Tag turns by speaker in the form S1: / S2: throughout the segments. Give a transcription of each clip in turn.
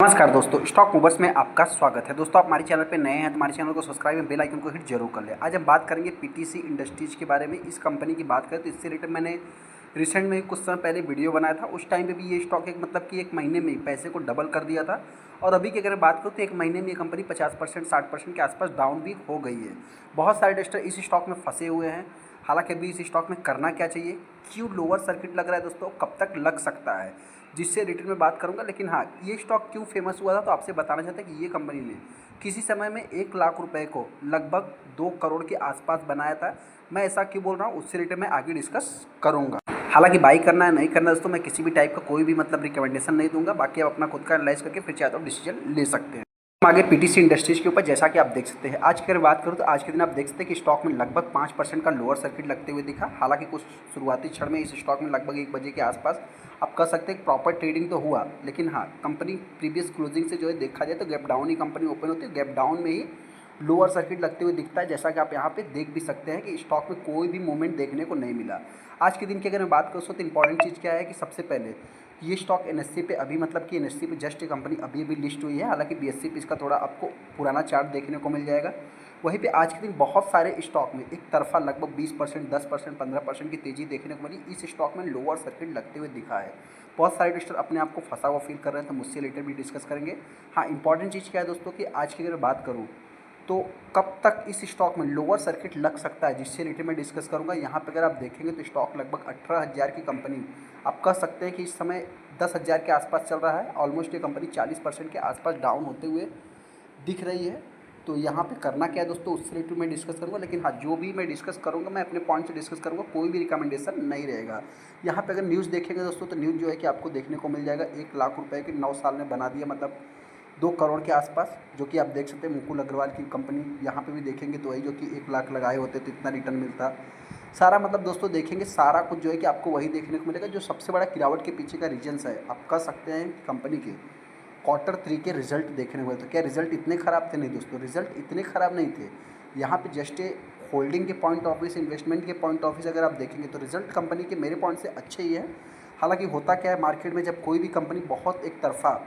S1: नमस्कार दोस्तों, stock movers में आपका स्वागत है। दोस्तों, आप हमारे चैनल पे नए हैं तो हमारे चैनल को सब्सक्राइब एवं बेल आइकन को हिट जरूर कर लें। आज हम बात करेंगे पीटीसी इंडस्ट्रीज के बारे में। इस कंपनी की बात करें तो इससे रिलेटेड मैंने रिसेंट में कुछ समय पहले वीडियो बनाया था। उस टाइम पे भी ये स्टॉक एक महीने में पैसे को डबल कर दिया था। और अभी की अगर बात करूँ तो एक महीने में ये कंपनी 50% 60% के आसपास डाउन भी हो गई है। बहुत सारे इन्वेस्टर इस स्टॉक में फंसे हुए हैं। हालांकि अभी इस स्टॉक में करना क्या चाहिए, क्यों लोअर सर्किट लग रहा है दोस्तों, कब तक लग सकता है, जिससे रिटेल में बात करूंगा। लेकिन हाँ, ये स्टॉक क्यों फेमस हुआ था तो आपसे बताना चाहते हैं कि ये कंपनी ने किसी समय में 1 लाख रुपए को लगभग 2 करोड़ के आसपास बनाया था। मैं ऐसा क्यों बोल रहा हूँ उससे रिलेटेड मैं आगे डिस्कस करूँगा। हालांकि बाई करना है नहीं करना दोस्तों, मैं किसी भी टाइप का कोई भी रिकमेंडेशन नहीं दूंगा। बाकी आप अपना खुद का एनालाइज करके फिर चाहे तो डिसीजन ले सकते हैं। हम आगे पीटीसी इंडस्ट्रीज के ऊपर जैसा कि आप देख सकते हैं, आज की अगर बात करूं तो आज के दिन आप देख सकते हैं कि स्टॉक में लगभग 5% का लोअर सर्किट लगते हुए दिखा। हालांकि कुछ शुरुआती क्षण में इस स्टॉक में लगभग 1 बजे के आसपास आप कह सकते हैं प्रॉपर ट्रेडिंग तो हुआ। लेकिन हाँ, कंपनी प्रीवियस क्लोजिंग से जो है देखा जाए तो गैप डाउन ही कंपनी ओपन होती है। गैप डाउन में ही लोअर सर्किट लगते हुए दिखता है, जैसा कि आप यहाँ पे देख भी सकते हैं कि स्टॉक में कोई भी मूवमेंट देखने को नहीं मिला। आज के दिन की अगर मैं बात करूँ तो इंपॉर्टेंट चीज़ क्या है कि सबसे पहले ये स्टॉक एनएससी पे अभी कि एनएससी पे जस्ट कंपनी अभी लिस्ट हुई है। हालांकि बीएससी पे इसका थोड़ा आपको पुराना चार्ट देखने को मिल जाएगा। वहीं पे आज के दिन बहुत सारे स्टॉक में एक तरफा लगभग 20%, 10%, 15% की तेज़ी देखने को मिली। इस स्टॉक में लोअर सर्किट लगते हुए दिखा है। बहुत सारे इन्वेस्टर अपने आप को फंसा हुआ फील कर रहे हैं, तो मुझसे रिलेटेड भी डिस्कस करेंगे। हाँ, इंपॉर्टेंट चीज़ क्या है दोस्तों कि आज की अगर बात करूँ तो कब तक इस स्टॉक में लोअर सर्किट लग सकता है, जिससे रिलेटेड मैं डिस्कस करूंगा। यहाँ पे अगर आप देखेंगे तो स्टॉक लगभग 18,000 की कंपनी आप कह सकते हैं कि इस समय 10,000 के आसपास चल रहा है। ऑलमोस्ट ये कंपनी 40% के आसपास डाउन होते हुए दिख रही है। तो यहाँ पे करना क्या है दोस्तों उससे रिलेटेड मैं डिस्कस करूँगा। लेकिन हाँ, जो भी मैं डिस्कस करूँगा मैं अपने पॉइंट से डिस्कस करूँगा, कोई भी रिकमेंडेशन नहीं रहेगा। यहाँ पे अगर न्यूज़ देखेंगे दोस्तों तो न्यूज़ जो है कि आपको देखने को मिल जाएगा 1 लाख रुपए के 9 साल में बना दिया, 2 करोड़ के आसपास, जो कि आप देख सकते हैं मुकुल अग्रवाल की कंपनी। यहाँ पे भी देखेंगे तो वही जो कि 1 लाख लगाए होते तो इतना रिटर्न मिलता। सारा दोस्तों देखेंगे सारा कुछ जो है कि आपको वही देखने को मिलेगा। जो सबसे बड़ा गिरावट के पीछे का रीजन्स है, आप कह सकते हैं कंपनी के Q3 के रिजल्ट देखने को मिले। तो क्या रिजल्ट इतने ख़राब थे? नहीं दोस्तों, रिजल्ट इतने ख़राब नहीं थे। यहाँ पे जस्ट होल्डिंग के पॉइंट ऑफ व्यू से, इन्वेस्टमेंट के पॉइंट ऑफ व्यू से अगर आप देखेंगे तो रिजल्ट कंपनी के मेरे पॉइंट से अच्छे ही है। हालांकि होता क्या है मार्केट में, जब कोई भी कंपनी बहुत एक तरफा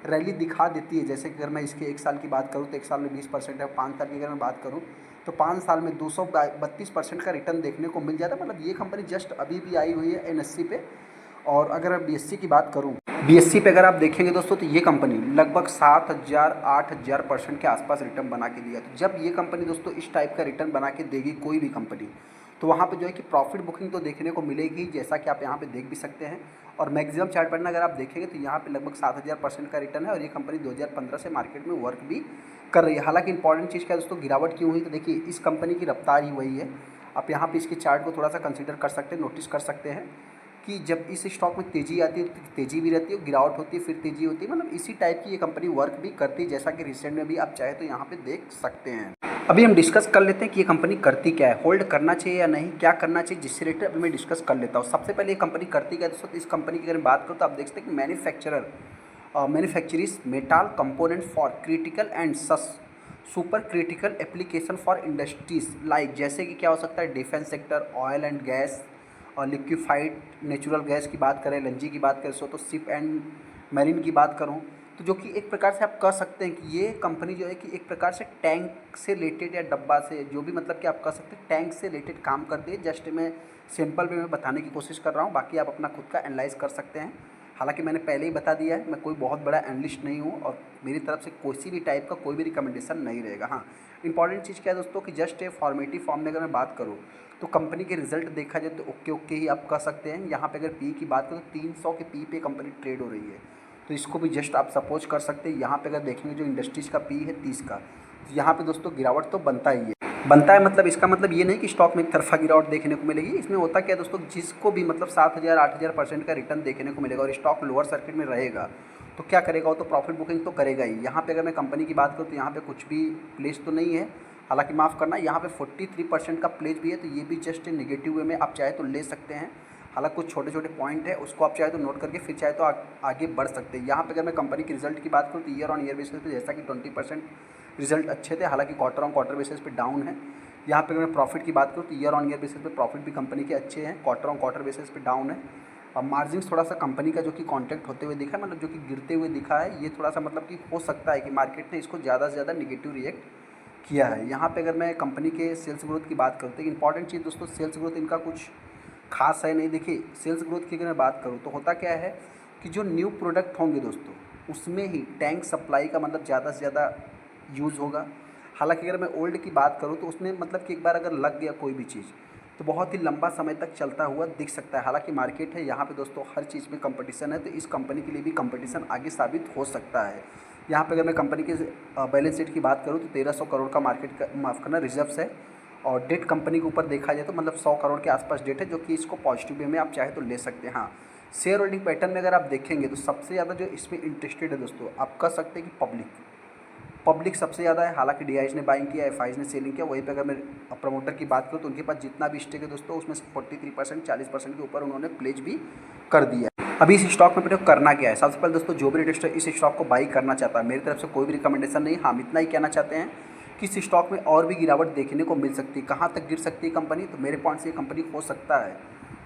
S1: रैली दिखा देती है, जैसे कि अगर मैं इसके 1 साल की बात करूँ तो 1 साल में 20% है। 5 साल की अगर मैं बात करूँ तो 5 साल में 232% का रिटर्न देखने को मिल जाता है। ये कंपनी जस्ट अभी भी आई हुई है एनएससी पे। और अगर मैं बीएससी की बात करूँ, बीएससी पे अगर आप देखेंगे दोस्तों तो ये कंपनी लगभग 7,000 8,000% के आसपास रिटर्न बना के दिया। तो जब ये कंपनी दोस्तों इस टाइप का रिटर्न बना के देगी कोई भी कंपनी, तो वहाँ पे जो है कि प्रॉफिट बुकिंग तो देखने को मिलेगी, जैसा कि आप यहाँ पे देख भी सकते हैं। और मैक्सिमम चार्ट पैटर्न अगर आप देखेंगे तो यहाँ पे लगभग 7,000% का रिटर्न है। और ये कंपनी 2015 से मार्केट में वर्क भी कर रही है। हालांकि इंपॉर्टेंट चीज़ क्या है दोस्तों, गिरावट क्यों हुई, तो देखिए इस कंपनी की रफ्तार ही वही है। आप यहाँ पे इसके चार्ट को थोड़ा सा कंसिडर कर सकते हैं, नोटिस कर सकते हैं कि जब इस स्टॉक में तेज़ी आती है तो तेज़ी भी रहती है, गिरावट होती है फिर तेज़ी होती है। इसी टाइप की ये कंपनी वर्क भी करती है, जैसा कि रिसेंट में भी आप चाहे तो यहाँ पे देख सकते हैं। अभी हम डिस्कस कर लेते हैं कि ये कंपनी करती क्या है, होल्ड करना चाहिए या नहीं, क्या करना चाहिए, जिससे रिलेटेड अभी मैं डिस्कस कर लेता हूँ। सबसे पहले ये कंपनी करती क्या है दोस्तों, इस कंपनी की अगर बात करूँ तो आप देख सकते हैं कि manufactures metal component for critical and super critical application for industries like, जैसे कि क्या हो सकता है defence sector, oil and gas और लिक्विफाइड नेचुरल गैस की बात करें, एलएनजी की बात करें, सो तो शिप एंड मैरीन की बात करूँ तो जो कि एक प्रकार से आप कह सकते हैं कि ये कंपनी जो है कि एक प्रकार से टैंक से रिलेटेड या डब्बा से जो भी कि आप कह सकते हैं टैंक से रिलेटेड काम करती है। जस्ट मैं सिंपल वे में बताने की कोशिश कर रहा हूँ, बाकी आप अपना खुद का एनालाइज कर सकते हैं। हालांकि मैंने पहले ही बता दिया है, मैं कोई बहुत बड़ा एनालिस्ट नहीं हूँ और मेरी तरफ से किसी भी टाइप का कोई भी रिकमेंडेशन नहीं रहेगा। हाँ, इंपॉर्टेंट चीज़ क्या है दोस्तों कि जस्ट ए फॉर्मेटिव फॉर्म में अगर मैं बात करूँ तो कंपनी के रिजल्ट देखा जाए तो ओके ही आप कह सकते हैं। यहाँ पे अगर पी की बात करें तो 300 के पी पे कंपनी ट्रेड हो रही है, तो इसको भी जस्ट आप सपोज कर सकते हैं। यहाँ पे अगर देखेंगे जो इंडस्ट्रीज का पी है 30 का, तो यहाँ पे दोस्तों गिरावट तो बनता ही है। बनता है इसका ये नहीं कि स्टॉक में एक तरफा गिरावट देखने को मिलेगी। इसमें होता क्या है दोस्तों, जिसको भी 7,000 8,000% का रिटर्न देखने को मिलेगा और स्टॉक लोअर सर्किट में रहेगा तो क्या करेगा, वो तो प्रॉफिट बुकिंग तो करेगा ही। यहाँ पे अगर मैं कंपनी की बात करूँ तो यहाँ पे कुछ भी प्लेस तो नहीं है। हालांकि माफ़ करना, यहाँ पे 43% का प्लेस भी है, तो ये भी जस्ट नेगेटिव वे में आप चाहे तो ले सकते हैं। हालांकि कुछ छोटे छोटे पॉइंट है उसको आप चाहे तो नोट करके फिर चाहे तो आगे बढ़ सकते हैं। यहाँ पे अगर मैं कंपनी के रिजल्ट की बात करूँ तो ईयर ऑन ईयर बेसिस पे जैसा कि 20% रिजल्ट अच्छे थे, हालांकि क्वार्टर ऑन क्वार्टर बेसिस पे डाउन है। यहाँ पे अगर मैं प्रॉफिट की बात करूँ तो ईयर ऑन ईयर बेसिस पे प्रॉफिट भी कंपनी के अच्छे हैं, क्वार्टर ऑन क्वार्टर बेसिस पे डाउन है। मार्जिन थोड़ा सा कंपनी का जो कि कॉन्टैक्ट होते हुए दिखा है, मतलब जो कि गिरते हुए दिखा है, ये थोड़ा सा मतलब कि हो सकता है कि मार्केट ने इसको ज़्यादा से ज़्यादा निगेटिव रिएक्ट किया है। यहाँ पे अगर मैं कंपनी के सेल्स ग्रोथ की बात करूँ तो इंपॉर्टेंट चीज़ दोस्तों, सेल्स ग्रोथ इनका कुछ खास है नहीं। देखिए सेल्स ग्रोथ की अगर मैं बात करूँ तो होता क्या है कि जो न्यू प्रोडक्ट होंगे दोस्तों, उसमें ही टैंक सप्लाई का मतलब ज़्यादा से ज़्यादा यूज़ होगा। हालांकि अगर मैं ओल्ड की बात करूँ तो उसमें मतलब कि एक बार अगर लग गया कोई भी चीज़ तो बहुत ही लंबा समय तक चलता हुआ दिख सकता है। हालांकि मार्केट है यहाँ पे दोस्तों, हर चीज़ में कंपटीशन है, तो इस कंपनी के लिए भी कंपटीशन आगे साबित हो सकता है। यहाँ पे अगर मैं कंपनी के बैलेंस शीट की बात करूँ तो 1300 करोड़ का मार्केट का माफ़ करना रिजर्व्स है, और डेट कंपनी के ऊपर देखा जाए तो मतलब 100 करोड़ के आसपास डेट है, जो कि इसको पॉजिटिव वे में आप चाहे तो ले सकते हैं। हाँ, शेयर होल्डिंग पैटर्न में अगर आप देखेंगे तो सबसे ज़्यादा जो इसमें इंटरेस्टेड है दोस्तों, आप कह सकते हैं कि पब्लिक सबसे ज़्यादा है। हालांकि डीआईज ने बाइंग किया, एफआईज ने सेलिंग किया। वहीं पे अगर मैं प्रमोटर की बात करूँ तो उनके पास जितना भी स्टेक है दोस्तों, उसमें से 43% 40% के ऊपर उन्होंने प्लेज भी कर दिया है। अभी इस स्टॉक में बेटा करना क्या है, सबसे पहले दोस्तों जो भी इन्वेस्टर इस स्टॉक को बाई करना चाहता है, मेरी तरफ से कोई भी रिकमेंडेशन नहीं। हम इतना ही कहना चाहते हैं कि इस स्टॉक में और भी गिरावट देखने को मिल सकती है। कहाँ तक गिर सकती है कंपनी, तो मेरे पॉइंट से ये कंपनी हो सकता है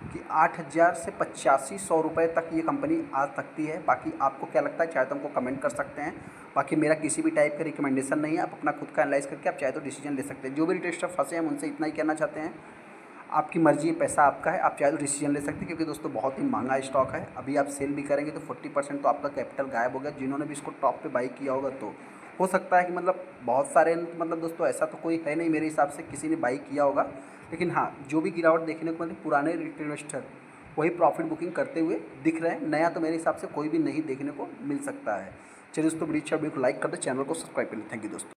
S1: कि 8,000 से 8500 रुपये तक ये कंपनी आ सकती है। बाकी आपको क्या लगता है चाहे तो हमको कमेंट कर सकते हैं। बाकी मेरा किसी भी टाइप का रिकमेंडेशन नहीं है, आप अपना खुद का एनालाइज करके आप चाहे तो डिसीजन ले सकते हैं। जो भी इन्वेस्टर फंसे हैं हम उनसे इतना ही कहना चाहते हैं, आपकी मर्जी है, पैसा आपका है, आप चाहे तो डिसीजन ले सकते हैं। क्योंकि दोस्तों बहुत ही महंगा स्टॉक है, अभी आप सेल भी करेंगे तो 40% तो आपका कैपिटल गायब हो गया। जिन्होंने भी इसको टॉप पे बाई किया होगा तो हो सकता है कि मतलब बहुत सारे मतलब दोस्तों ऐसा तो कोई है नहीं मेरे हिसाब से किसी ने बाई किया होगा। लेकिन हाँ, जो भी गिरावट देखने को मतलब पुराने इन्वेस्टर वही प्रॉफिट बुकिंग करते हुए दिख रहे हैं। नया तो मेरे हिसाब से कोई भी नहीं देखने को मिल सकता है। चलिए दोस्तों, वीडियो को लाइक कर दो, चैनल को सब्सक्राइब कर लें। थैंक यू दोस्तों।